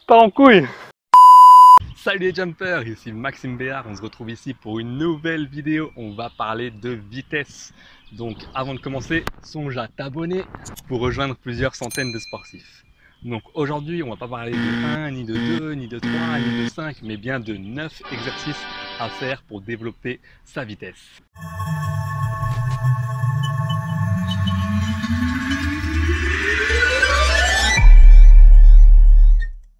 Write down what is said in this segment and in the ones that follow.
pars en couille. Salut les jumpers, ici Maxime Béard, on se retrouve ici pour une nouvelle vidéo. On va parler de vitesse. Donc avant de commencer, songe à t'abonner pour rejoindre plusieurs centaines de sportifs. Donc aujourd'hui, on va pas parler de 1, ni de 2, ni de 3, ni de 5, mais bien de 9 exercices à faire pour développer sa vitesse.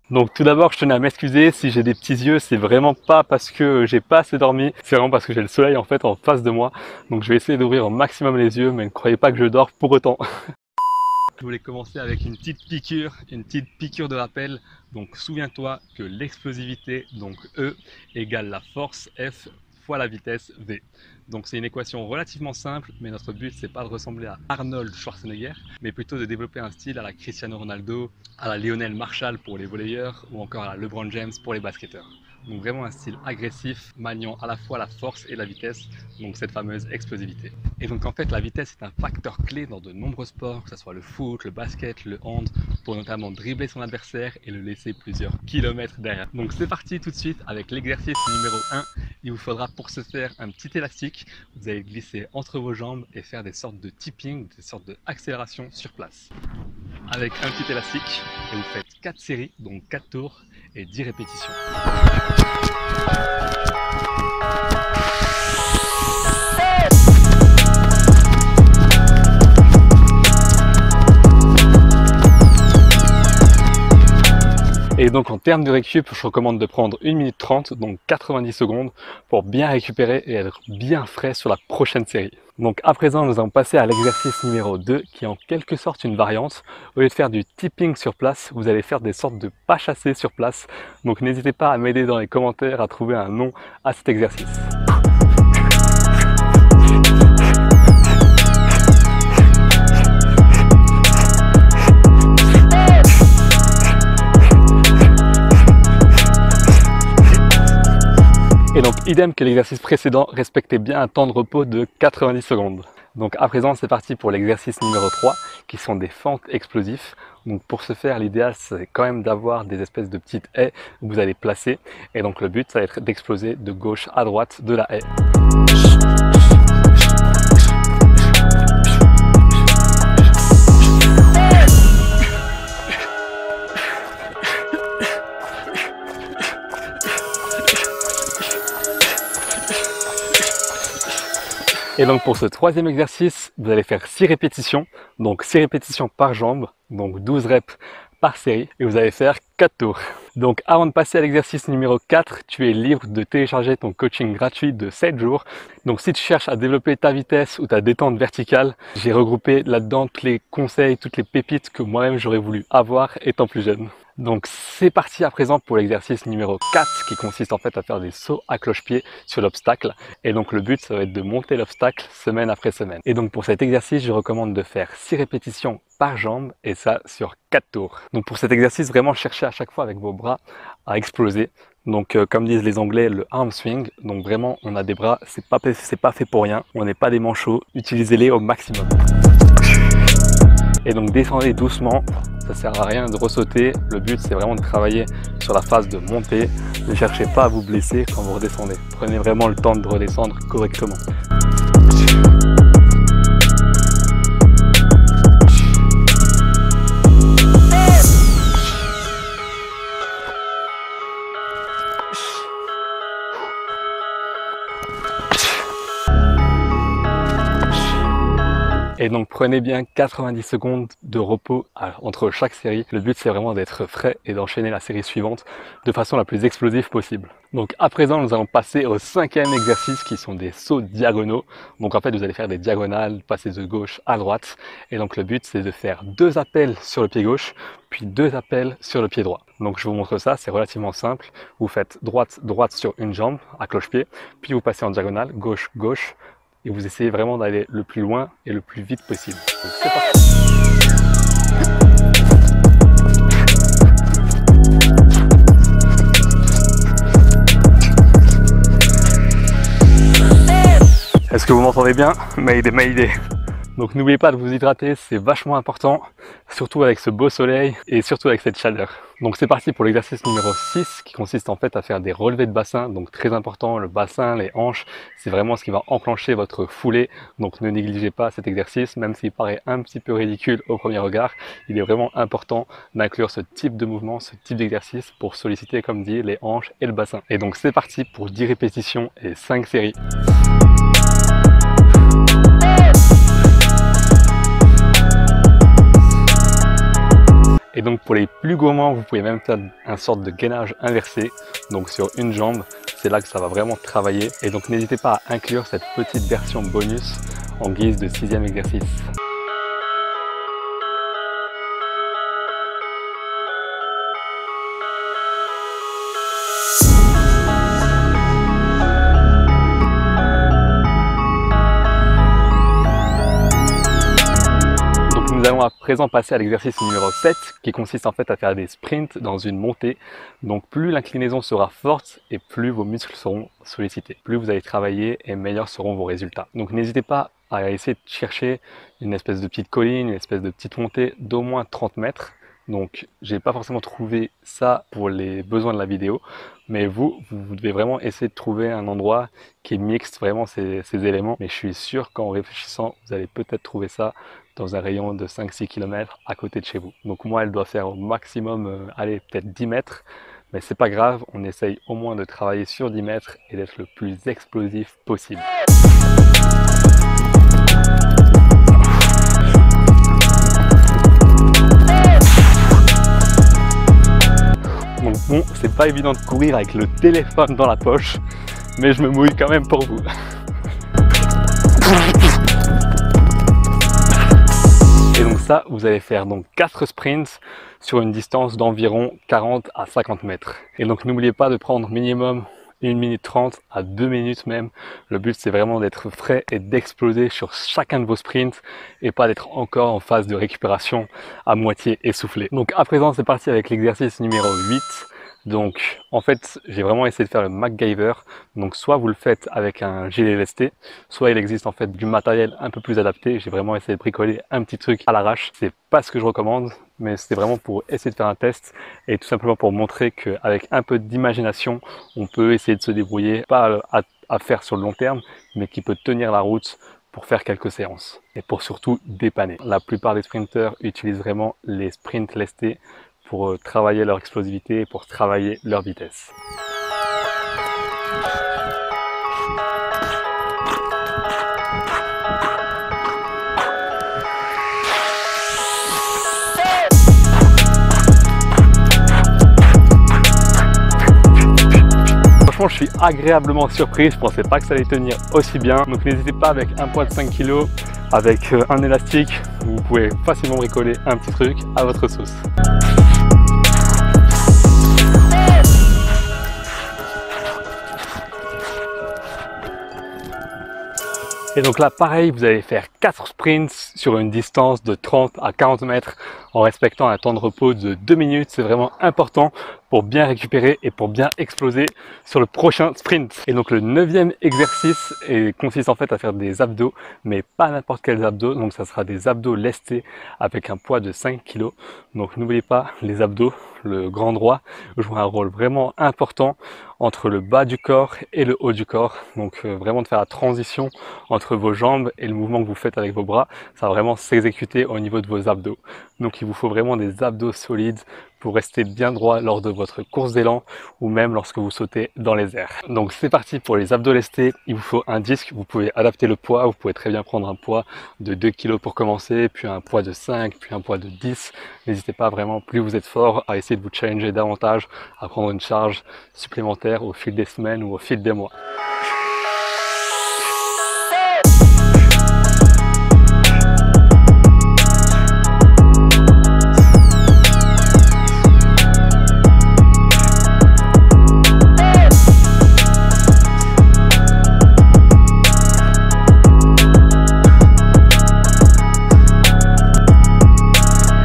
Donc tout d'abord, je tenais à m'excuser si j'ai des petits yeux, c'est vraiment pas parce que j'ai pas assez dormi, c'est vraiment parce que j'ai le soleil en fait en face de moi. Donc je vais essayer d'ouvrir au maximum les yeux, mais ne croyez pas que je dors pour autant. Je voulais commencer avec une petite piqûre de rappel. Donc souviens-toi que l'explosivité, donc E, égale la force F fois la vitesse V. Donc c'est une équation relativement simple, mais notre but c'est pas de ressembler à Arnold Schwarzenegger, mais plutôt de développer un style à la Cristiano Ronaldo, à la Lionel Marshall pour les volleyeurs, ou encore à la LeBron James pour les basketteurs. Donc vraiment un style agressif, maniant à la fois la force et la vitesse, donc cette fameuse explosivité. Et donc en fait la vitesse est un facteur clé dans de nombreux sports, que ce soit le foot, le basket, le hand, pour notamment dribbler son adversaire et le laisser plusieurs kilomètres derrière. Donc c'est parti tout de suite avec l'exercice numéro 1. Il vous faudra pour ce faire un petit élastique, vous allez glisser entre vos jambes et faire des sortes de tipping, des sortes d'accélération sur place. Avec un petit élastique, et vous faites 4 séries, donc 4 tours et 10 répétitions. Et donc en termes de récup, je recommande de prendre 1 minute 30, donc 90 secondes, pour bien récupérer et être bien frais sur la prochaine série. Donc à présent, nous allons passer à l'exercice numéro 2, qui est en quelque sorte une variante. Au lieu de faire du tipping sur place, vous allez faire des sortes de pas chassés sur place. Donc n'hésitez pas à m'aider dans les commentaires à trouver un nom à cet exercice. Et donc idem que l'exercice précédent, respectez bien un temps de repos de 90 secondes. Donc à présent c'est parti pour l'exercice numéro 3 qui sont des fentes explosifs. Donc pour ce faire, l'idéal c'est quand même d'avoir des espèces de petites haies où vous allez placer. Et donc le but ça va être d'exploser de gauche à droite de la haie. Et donc pour ce troisième exercice, vous allez faire 6 répétitions, donc 6 répétitions par jambe, donc 12 reps par série, et vous allez faire 4 tours. Donc avant de passer à l'exercice numéro 4, tu es libre de télécharger ton coaching gratuit de 7 jours. Donc si tu cherches à développer ta vitesse ou ta détente verticale, j'ai regroupé là-dedans tous les conseils, toutes les pépites que moi-même j'aurais voulu avoir étant plus jeune. Donc c'est parti à présent pour l'exercice numéro 4 qui consiste en fait à faire des sauts à cloche-pied sur l'obstacle. Et donc le but ça va être de monter l'obstacle semaine après semaine. Et donc pour cet exercice je recommande de faire 6 répétitions par jambe et ça sur 4 tours. Donc pour cet exercice vraiment cherchez à chaque fois avec vos bras à exploser. Donc comme disent les anglais, le arm swing. Donc vraiment on a des bras, c'est pas fait pour rien. On n'est pas des manchots, utilisez-les au maximum. Et donc descendez doucement, ça sert à rien de ressauter, le but c'est vraiment de travailler sur la phase de montée, ne cherchez pas à vous blesser quand vous redescendez, prenez vraiment le temps de redescendre correctement. Et donc prenez bien 90 secondes de repos entre chaque série. Le but c'est vraiment d'être frais et d'enchaîner la série suivante de façon la plus explosive possible. Donc à présent nous allons passer au 5e exercice qui sont des sauts diagonaux. Donc en fait vous allez faire des diagonales, passer de gauche à droite. Et donc le but c'est de faire 2 appels sur le pied gauche, puis 2 appels sur le pied droit. Donc je vous montre ça, c'est relativement simple. Vous faites droite, droite sur une jambe à cloche-pied, puis vous passez en diagonale, gauche, gauche. Et vous essayez vraiment d'aller le plus loin et le plus vite possible. Donc c'est parti. Est-ce que vous m'entendez bien? Mayday, mayday. Donc n'oubliez pas de vous hydrater, c'est vachement important, surtout avec ce beau soleil et surtout avec cette chaleur. Donc c'est parti pour l'exercice numéro 6 qui consiste en fait à faire des relevés de bassin. Donc très important, le bassin, les hanches, c'est vraiment ce qui va enclencher votre foulée. Donc ne négligez pas cet exercice, même s'il paraît un petit peu ridicule au premier regard. Il est vraiment important d'inclure ce type de mouvement, ce type d'exercice pour solliciter, comme dit, les hanches et le bassin. Et donc c'est parti pour 10 répétitions et 5 séries. Et donc pour les plus gourmands, vous pouvez même faire un sorte de gainage inversé, donc sur une jambe, c'est là que ça va vraiment travailler. Et donc n'hésitez pas à inclure cette petite version bonus en guise de 6e exercice. Nous allons à présent passer à l'exercice numéro 7 qui consiste en fait à faire des sprints dans une montée. Donc plus l'inclinaison sera forte et plus vos muscles seront sollicités. Plus vous allez travailler et meilleurs seront vos résultats. Donc n'hésitez pas à essayer de chercher une espèce de petite colline, une espèce de petite montée d'au moins 30 mètres. Donc j'ai pas forcément trouvé ça pour les besoins de la vidéo, mais vous devez vraiment essayer de trouver un endroit qui mixte vraiment ces éléments. Mais je suis sûr qu'en réfléchissant, vous allez peut-être trouver ça dans un rayon de 5-6 km à côté de chez vous. Donc moi, elle doit faire au maximum, allez, peut-être 10 mètres, mais c'est pas grave, on essaye au moins de travailler sur 10 mètres et d'être le plus explosif possible. Donc bon, c'est pas évident de courir avec le téléphone dans la poche, mais je me mouille quand même pour vous. Et donc ça, vous allez faire donc 4 sprints sur une distance d'environ 40 à 50 mètres. Et donc n'oubliez pas de prendre minimum 1 minute 30 à 2 minutes même. Le but c'est vraiment d'être frais et d'exploser sur chacun de vos sprints et pas d'être encore en phase de récupération à moitié essoufflé. Donc à présent c'est parti avec l'exercice numéro 8. Donc en fait j'ai vraiment essayé de faire le MacGyver. Donc soit vous le faites avec un gilet lesté, soit il existe en fait du matériel un peu plus adapté. J'ai vraiment essayé de bricoler un petit truc à l'arrache. C'est pas ce que je recommande, mais c'est vraiment pour essayer de faire un test et tout simplement pour montrer qu'avec un peu d'imagination, on peut essayer de se débrouiller, pas à faire sur le long terme, mais qui peut tenir la route pour faire quelques séances et pour surtout dépanner. La plupart des sprinteurs utilisent vraiment les sprints lestés pour travailler leur explosivité, pour travailler leur vitesse. Franchement, je suis agréablement surpris, je pensais pas que ça allait tenir aussi bien. Donc n'hésitez pas, avec un poids de 5 kg, avec un élastique, vous pouvez facilement bricoler un petit truc à votre sauce. Et donc là, pareil, vous allez faire 4 sprints sur une distance de 30 à 40 mètres en respectant un temps de repos de 2 minutes. C'est vraiment important pour bien récupérer et pour bien exploser sur le prochain sprint. Et donc le 9e exercice consiste en fait à faire des abdos, mais pas n'importe quels abdos. Donc ça sera des abdos lestés avec un poids de 5 kg. Donc n'oubliez pas, les abdos, le grand droit, joue un rôle vraiment important entre le bas du corps et le haut du corps. Donc vraiment de faire la transition entre vos jambes et le mouvement que vous faites avec vos bras, ça va vraiment s'exécuter au niveau de vos abdos. Donc il vous faut vraiment des abdos solides pour rester bien droit lors de votre course d'élan ou même lorsque vous sautez dans les airs. Donc c'est parti pour les abdos lestés. Il vous faut un disque, vous pouvez adapter le poids, vous pouvez très bien prendre un poids de 2 kg pour commencer, puis un poids de 5, puis un poids de 10. N'hésitez pas vraiment, plus vous êtes fort, à essayer de vous challenger davantage, à prendre une charge supplémentaire au fil des semaines ou au fil des mois.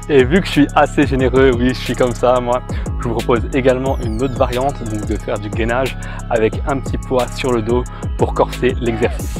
Et vu que je suis assez généreux, oui, je suis comme ça, moi, je vous propose également une autre variante, donc de faire du gainage avec un petit poids sur le dos pour corser l'exercice.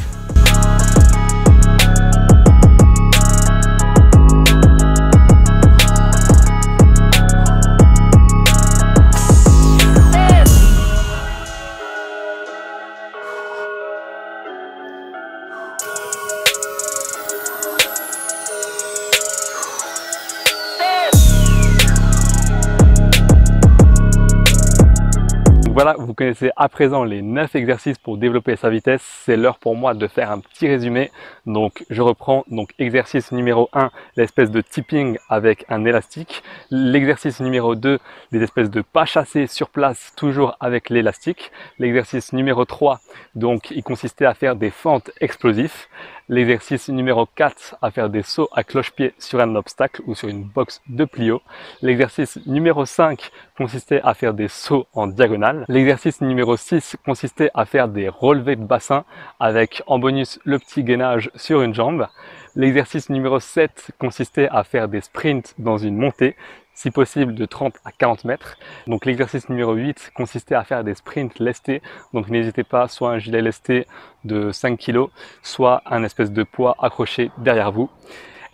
voilà, vous connaissez à présent les 9 exercices pour développer sa vitesse. C'est l'heure pour moi de faire un petit résumé. Donc je reprends. Donc exercice numéro 1, l'espèce de tipping avec un élastique. L'exercice numéro 2, des espèces de pas chassés sur place, toujours avec l'élastique. L'exercice numéro 3, donc il consistait à faire des fentes explosives. L'exercice numéro 4, à faire des sauts à cloche-pied sur un obstacle ou sur une box de plio. L'exercice numéro 5 consistait à faire des sauts en diagonale. L'exercice numéro 6 consistait à faire des relevés de bassin avec en bonus le petit gainage sur une jambe. L'exercice numéro 7 consistait à faire des sprints dans une montée, si possible de 30 à 40 mètres. Donc l'exercice numéro 8 consistait à faire des sprints lestés. Donc n'hésitez pas, soit un gilet lesté de 5 kg, soit un espèce de poids accroché derrière vous.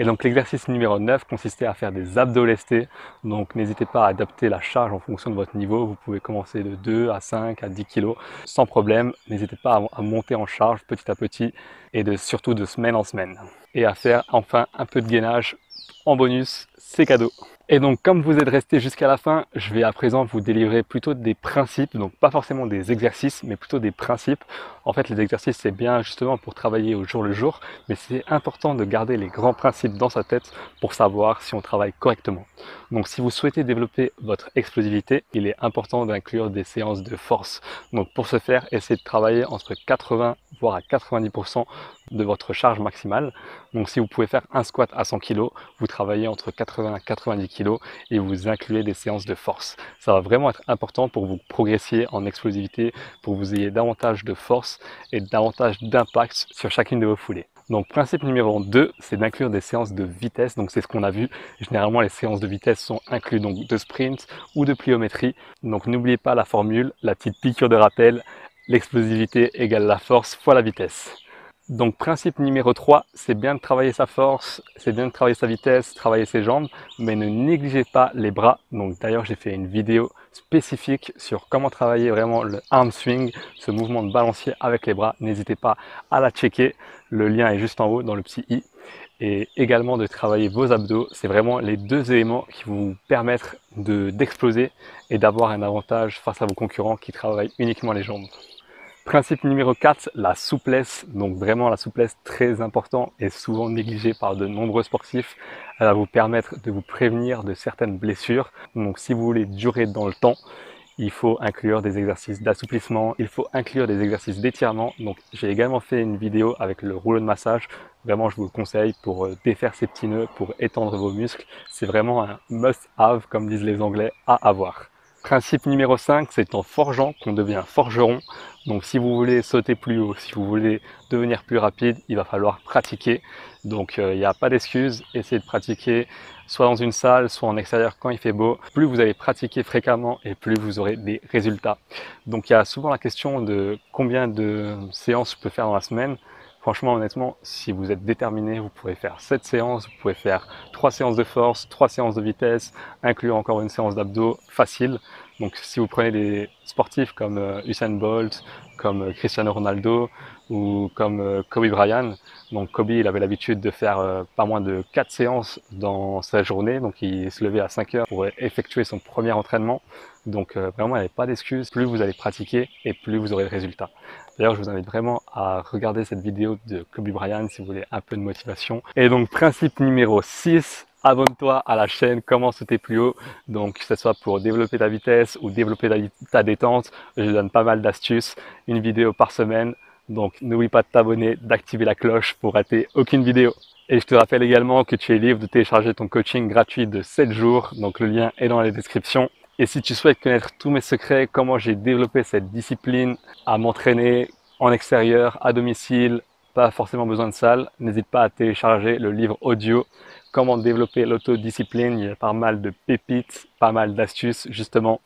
Et donc l'exercice numéro 9 consistait à faire des abdos lestés. Donc n'hésitez pas à adapter la charge en fonction de votre niveau. Vous pouvez commencer de 2 à 5 à 10 kg sans problème. N'hésitez pas à monter en charge petit à petit et surtout de semaine en semaine. Et à faire enfin un peu de gainage en bonus, c'est cadeau. Et donc comme vous êtes resté jusqu'à la fin, je vais à présent vous délivrer plutôt des principes, donc pas forcément des exercices, mais plutôt des principes. En fait les exercices c'est bien justement pour travailler au jour le jour, mais c'est important de garder les grands principes dans sa tête pour savoir si on travaille correctement. Donc si vous souhaitez développer votre explosivité, il est important d'inclure des séances de force. Donc pour ce faire, essayez de travailler entre 80 voire à 90% de votre charge maximale. Donc si vous pouvez faire un squat à 100 kg, vous travaillez entre 80 à 90 kg et vous incluez des séances de force. Ça va vraiment être important pour que vous progressiez en explosivité, pour que vous ayez davantage de force et davantage d'impact sur chacune de vos foulées. Donc principe numéro 2, c'est d'inclure des séances de vitesse. Donc c'est ce qu'on a vu. Généralement les séances de vitesse sont incluses donc de sprint ou de pliométrie. Donc n'oubliez pas la formule, la petite piqûre de rappel, l'explosivité égale la force fois la vitesse. Donc principe numéro 3, c'est bien de travailler sa force, c'est bien de travailler sa vitesse, travailler ses jambes, mais ne négligez pas les bras. Donc d'ailleurs j'ai fait une vidéo spécifique sur comment travailler vraiment le arm swing, ce mouvement de balancier avec les bras. N'hésitez pas à la checker, le lien est juste en haut dans le petit i. Et également de travailler vos abdos, c'est vraiment les deux éléments qui vont vous permettre d'exploser et d'avoir un avantage face à vos concurrents qui travaillent uniquement les jambes. Principe numéro 4, la souplesse. Donc vraiment la souplesse très important et souvent négligée par de nombreux sportifs. Elle va vous permettre de vous prévenir de certaines blessures. Donc si vous voulez durer dans le temps, il faut inclure des exercices d'assouplissement, il faut inclure des exercices d'étirement. Donc j'ai également fait une vidéo avec le rouleau de massage. Vraiment je vous le conseille pour défaire ces petits nœuds, pour étendre vos muscles. C'est vraiment un must-have comme disent les Anglais à avoir. Principe numéro 5, c'est en forgeant qu'on devient forgeron. Donc si vous voulez sauter plus haut, si vous voulez devenir plus rapide, il va falloir pratiquer. Donc il n'y a pas d'excuse, essayez de pratiquer soit dans une salle, soit en extérieur quand il fait beau. Plus vous allez pratiquer fréquemment et plus vous aurez des résultats. Donc il y a souvent la question de combien de séances je peux faire dans la semaine. Franchement, honnêtement, si vous êtes déterminé, vous pourrez faire 7 séances, vous pouvez faire 3 séances de force, 3 séances de vitesse, inclure encore une séance d'abdos, facile. Donc si vous prenez des sportifs comme Usain Bolt, comme Cristiano Ronaldo ou comme Kobe Bryant, donc Kobe il avait l'habitude de faire pas moins de 4 séances dans sa journée, donc il se levait à 5 heures pour effectuer son premier entraînement. Donc vraiment il n'y avait pas d'excuse, plus vous allez pratiquer et plus vous aurez de résultats. D'ailleurs je vous invite vraiment à regarder cette vidéo de Kobe Bryant si vous voulez un peu de motivation. Et donc principe numéro 6, abonne-toi à la chaîne Comment sauter plus haut. Donc que ce soit pour développer ta vitesse ou développer ta détente, je donne pas mal d'astuces, une vidéo par semaine. Donc n'oublie pas de t'abonner, d'activer la cloche pour rater aucune vidéo. Et je te rappelle également que tu es libre de télécharger ton coaching gratuit de 7 jours. Donc le lien est dans la description. Et si tu souhaites connaître tous mes secrets, comment j'ai développé cette discipline à m'entraîner en extérieur, à domicile, pas forcément besoin de salle, n'hésite pas à télécharger le livre audio Comment développer l'autodiscipline. Il y a pas mal de pépites, pas mal d'astuces justement.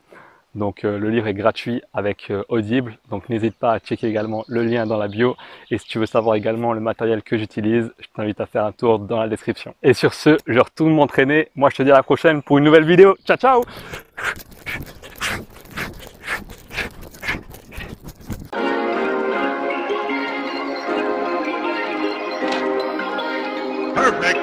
Donc le livre est gratuit avec Audible, donc n'hésite pas à checker également le lien dans la bio. Et si tu veux savoir également le matériel que j'utilise, je t'invite à faire un tour dans la description. Et sur ce, je retourne m'entraîner. Moi je te dis à la prochaine pour une nouvelle vidéo. Ciao ciao. Perfect.